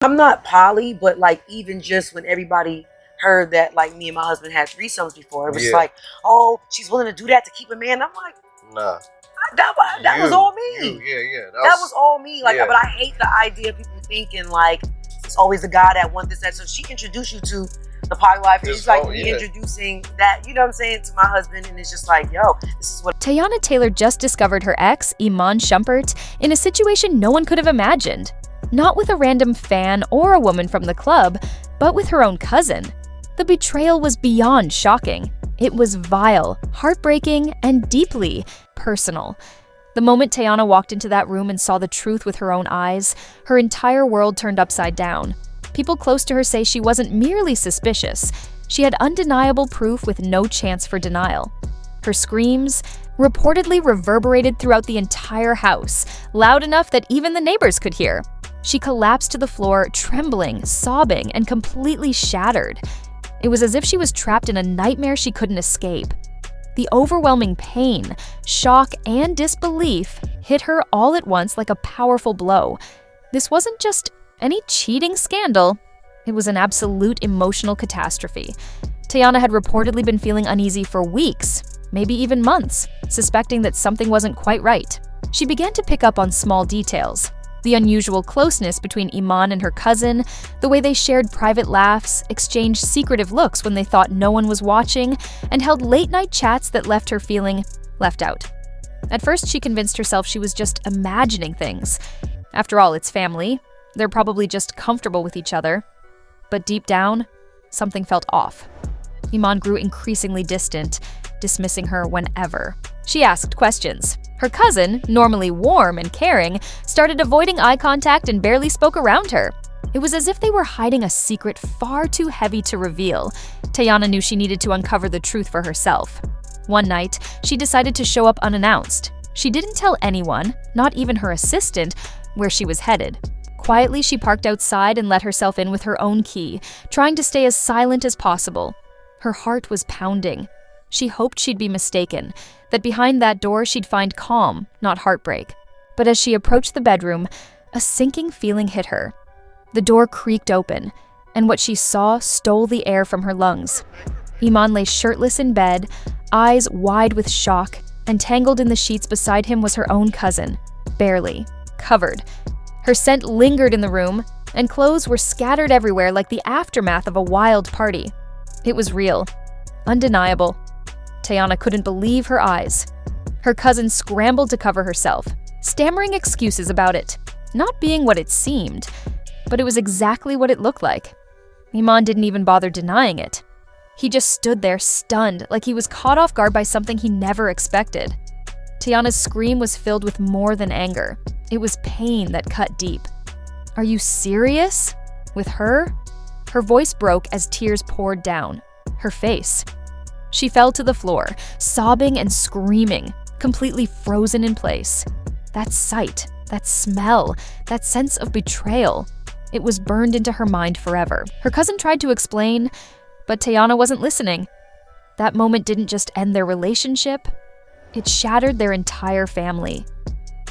I'm not poly, but like even just when everybody heard that like me and my husband had threesomes before, it was like, oh, she's willing to do that to keep a man. I'm like, nah. That was all me. Yeah. That was all me. Like, but I hate the idea of people thinking like it's always the guy that wants this, that. So she introduced you to the poly life, and it's like me introducing that, you know what I'm saying, to my husband, and it's just like, yo, this is what. Teyana Taylor just discovered her ex, Iman Shumpert, in a situation no one could have imagined. Not with a random fan or a woman from the club, but with her own cousin. The betrayal was beyond shocking. It was vile, heartbreaking, and deeply personal. The moment Teyana walked into that room and saw the truth with her own eyes, her entire world turned upside down. People close to her say she wasn't merely suspicious. She had undeniable proof with no chance for denial. Her screams reportedly reverberated throughout the entire house, loud enough that even the neighbors could hear. She collapsed to the floor, trembling, sobbing, and completely shattered. It was as if she was trapped in a nightmare she couldn't escape. The overwhelming pain, shock, and disbelief hit her all at once like a powerful blow. This wasn't just any cheating scandal. It was an absolute emotional catastrophe. Teyana had reportedly been feeling uneasy for weeks, maybe even months, suspecting that something wasn't quite right. She began to pick up on small details. The unusual closeness between Iman and her cousin, the way they shared private laughs, exchanged secretive looks when they thought no one was watching, and held late-night chats that left her feeling left out. At first, she convinced herself she was just imagining things. After all, it's family. They're probably just comfortable with each other. But deep down, something felt off. Iman grew increasingly distant, dismissing her whenever. She asked questions. Her cousin, normally warm and caring, started avoiding eye contact and barely spoke around her. It was as if they were hiding a secret far too heavy to reveal. Teyana knew she needed to uncover the truth for herself. One night, she decided to show up unannounced. She didn't tell anyone, not even her assistant, where she was headed. Quietly, she parked outside and let herself in with her own key, trying to stay as silent as possible. Her heart was pounding. She hoped she'd be mistaken, that behind that door she'd find calm, not heartbreak. But as she approached the bedroom, a sinking feeling hit her. The door creaked open, and what she saw stole the air from her lungs. Iman lay shirtless in bed, eyes wide with shock, and tangled in the sheets beside him was her own cousin, barely, covered. Her scent lingered in the room, and clothes were scattered everywhere like the aftermath of a wild party. It was real, undeniable. Teyana couldn't believe her eyes. Her cousin scrambled to cover herself, stammering excuses about it, not being what it seemed, but it was exactly what it looked like. Iman didn't even bother denying it. He just stood there stunned, like he was caught off guard by something he never expected. Teyana's scream was filled with more than anger. It was pain that cut deep. "Are you serious? With her?" Her voice broke as tears poured down. Her face. She fell to the floor, sobbing and screaming, completely frozen in place. That sight, that smell, that sense of betrayal, it was burned into her mind forever. Her cousin tried to explain, but Teyana wasn't listening. That moment didn't just end their relationship, it shattered their entire family.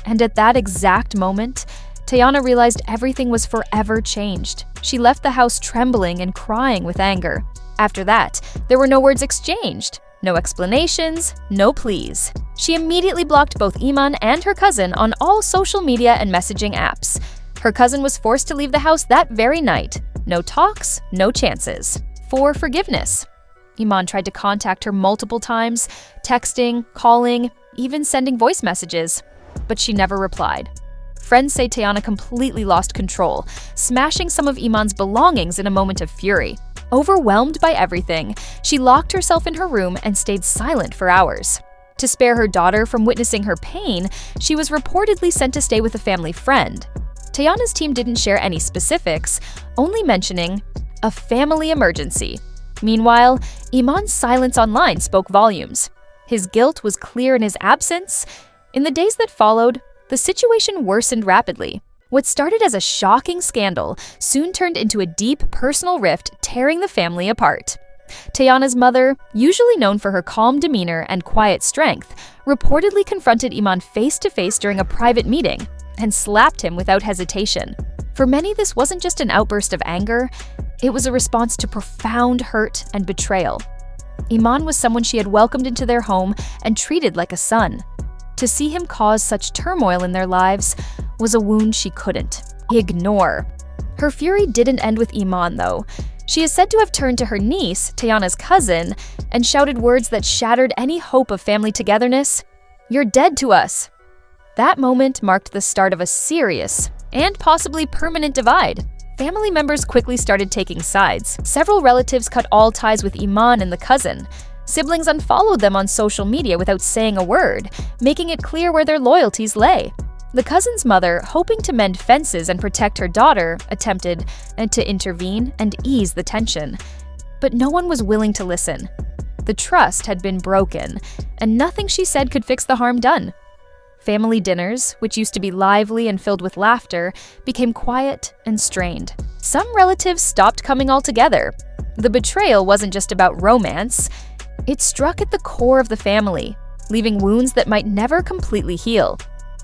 And at that exact moment, Teyana realized everything was forever changed. She left the house trembling and crying with anger. After that, there were no words exchanged, no explanations, no pleas. She immediately blocked both Iman and her cousin on all social media and messaging apps. Her cousin was forced to leave the house that very night. No talks, no chances. For forgiveness. Iman tried to contact her multiple times, texting, calling, even sending voice messages, but she never replied. Friends say Teyana completely lost control, smashing some of Iman's belongings in a moment of fury. Overwhelmed by everything, she locked herself in her room and stayed silent for hours. To spare her daughter from witnessing her pain, she was reportedly sent to stay with a family friend. Teyana's team didn't share any specifics, only mentioning a family emergency. Meanwhile, Iman's silence online spoke volumes. His guilt was clear in his absence. In the days that followed, the situation worsened rapidly. What started as a shocking scandal soon turned into a deep personal rift, tearing the family apart. Teyana's mother, usually known for her calm demeanor and quiet strength, reportedly confronted Iman face-to-face during a private meeting and slapped him without hesitation. For many, this wasn't just an outburst of anger, it was a response to profound hurt and betrayal. Iman was someone she had welcomed into their home and treated like a son. To see him cause such turmoil in their lives was a wound she couldn't ignore. Her fury didn't end with Iman, though. She is said to have turned to her niece, Teyana's cousin, and shouted words that shattered any hope of family togetherness. "You're dead to us." That moment marked the start of a serious and possibly permanent divide. Family members quickly started taking sides. Several relatives cut all ties with Iman and the cousin. Siblings unfollowed them on social media without saying a word, making it clear where their loyalties lay. The cousin's mother, hoping to mend fences and protect her daughter, attempted to intervene and ease the tension. But no one was willing to listen. The trust had been broken, and nothing she said could fix the harm done. Family dinners, which used to be lively and filled with laughter, became quiet and strained. Some relatives stopped coming altogether. The betrayal wasn't just about romance. It struck at the core of the family, leaving wounds that might never completely heal.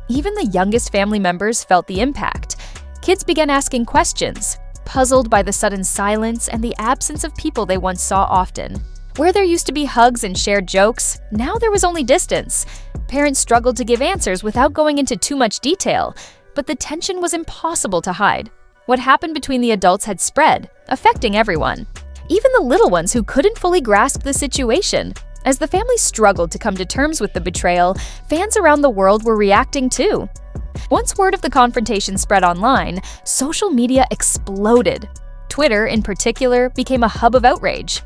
Even the youngest family members felt the impact. Kids began asking questions, puzzled by the sudden silence and the absence of people they once saw often. Where there used to be hugs and shared jokes, now there was only distance. Parents struggled to give answers without going into too much detail, but the tension was impossible to hide. What happened between the adults had spread, affecting everyone. Even the little ones who couldn't fully grasp the situation. As the family struggled to come to terms with the betrayal, fans around the world were reacting too. Once word of the confrontation spread online, social media exploded. Twitter, in particular, became a hub of outrage.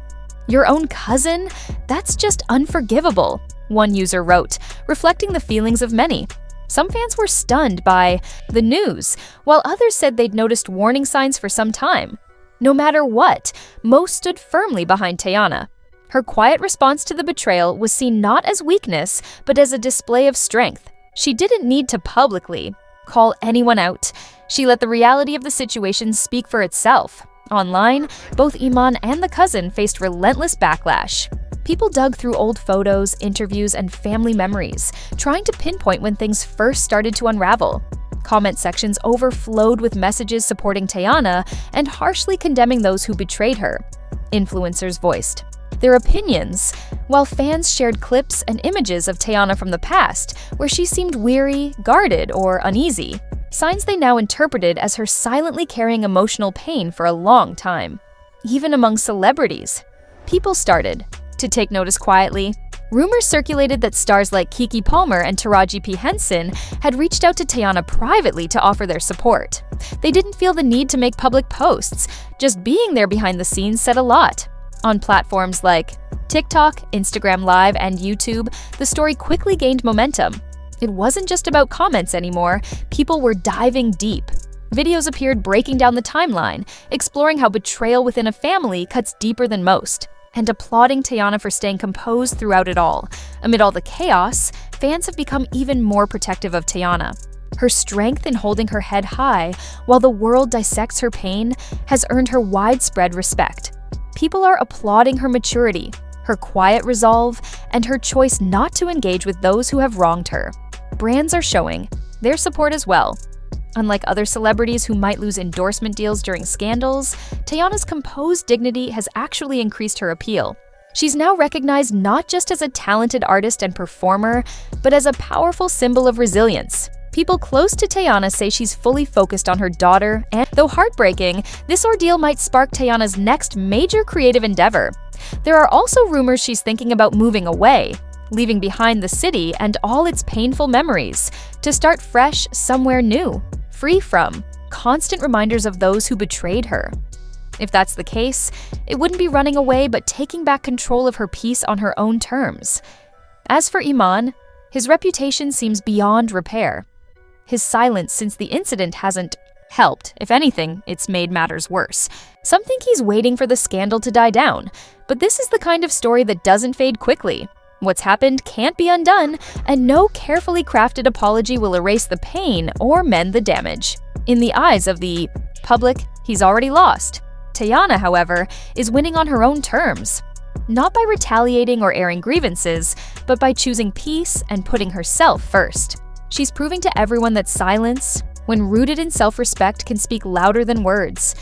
"Your own cousin? That's just unforgivable," one user wrote, reflecting the feelings of many. Some fans were stunned by the news, while others said they'd noticed warning signs for some time. No matter what, most stood firmly behind Teyana. Her quiet response to the betrayal was seen not as weakness, but as a display of strength. She didn't need to publicly call anyone out. She let the reality of the situation speak for itself. Online, both Iman and the cousin faced relentless backlash. People dug through old photos, interviews, and family memories, trying to pinpoint when things first started to unravel. Comment sections overflowed with messages supporting Teyana and harshly condemning those who betrayed her. Influencers voiced their opinions, while fans shared clips and images of Teyana from the past, where she seemed weary, guarded, or uneasy. Signs they now interpreted as her silently carrying emotional pain for a long time. Even among celebrities, people started to take notice quietly. Rumors circulated that stars like Keke Palmer and Taraji P. Henson had reached out to Teyana privately to offer their support. They didn't feel the need to make public posts. Just being there behind the scenes said a lot. On platforms like TikTok, Instagram Live, and YouTube, the story quickly gained momentum. It wasn't just about comments anymore, people were diving deep. Videos appeared breaking down the timeline, exploring how betrayal within a family cuts deeper than most, and applauding Teyana for staying composed throughout it all. Amid all the chaos, fans have become even more protective of Teyana. Her strength in holding her head high while the world dissects her pain has earned her widespread respect. People are applauding her maturity, her quiet resolve, and her choice not to engage with those who have wronged her. Brands are showing their support as well. Unlike other celebrities who might lose endorsement deals during scandals, Teyana's composed dignity has actually increased her appeal. She's now recognized not just as a talented artist and performer, but as a powerful symbol of resilience. People close to Teyana say she's fully focused on her daughter, and though heartbreaking, this ordeal might spark Teyana's next major creative endeavor. There are also rumors she's thinking about moving away, leaving behind the city and all its painful memories, to start fresh somewhere new, free from constant reminders of those who betrayed her. If that's the case, it wouldn't be running away but taking back control of her peace on her own terms. As for Iman, his reputation seems beyond repair. His silence since the incident hasn't helped. If anything, it's made matters worse. Some think he's waiting for the scandal to die down, but this is the kind of story that doesn't fade quickly. What's happened can't be undone, and no carefully crafted apology will erase the pain or mend the damage. In the eyes of the public, he's already lost. Teyana, however, is winning on her own terms. Not by retaliating or airing grievances, but by choosing peace and putting herself first. She's proving to everyone that silence, when rooted in self-respect can speak louder than words.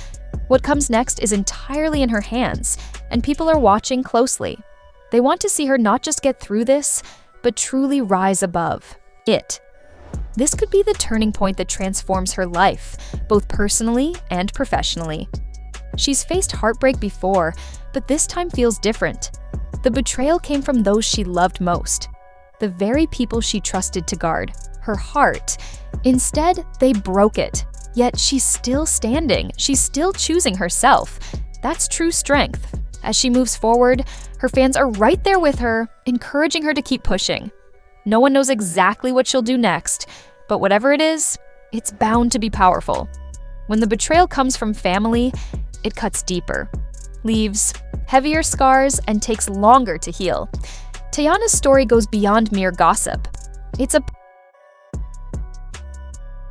What comes next is entirely in her hands, and people are watching closely. They want to see her not just get through this, but truly rise above it. This could be the turning point that transforms her life, both personally and professionally. She's faced heartbreak before, but this time feels different. The betrayal came from those she loved most, the very people she trusted to guard her heart. Instead, they broke it. Yet she's still standing. She's still choosing herself. That's true strength. As she moves forward, her fans are right there with her, encouraging her to keep pushing. No one knows exactly what she'll do next, but whatever it is, it's bound to be powerful. When the betrayal comes from family, it cuts deeper, leaves heavier scars, and takes longer to heal. Teyana's story goes beyond mere gossip. It's a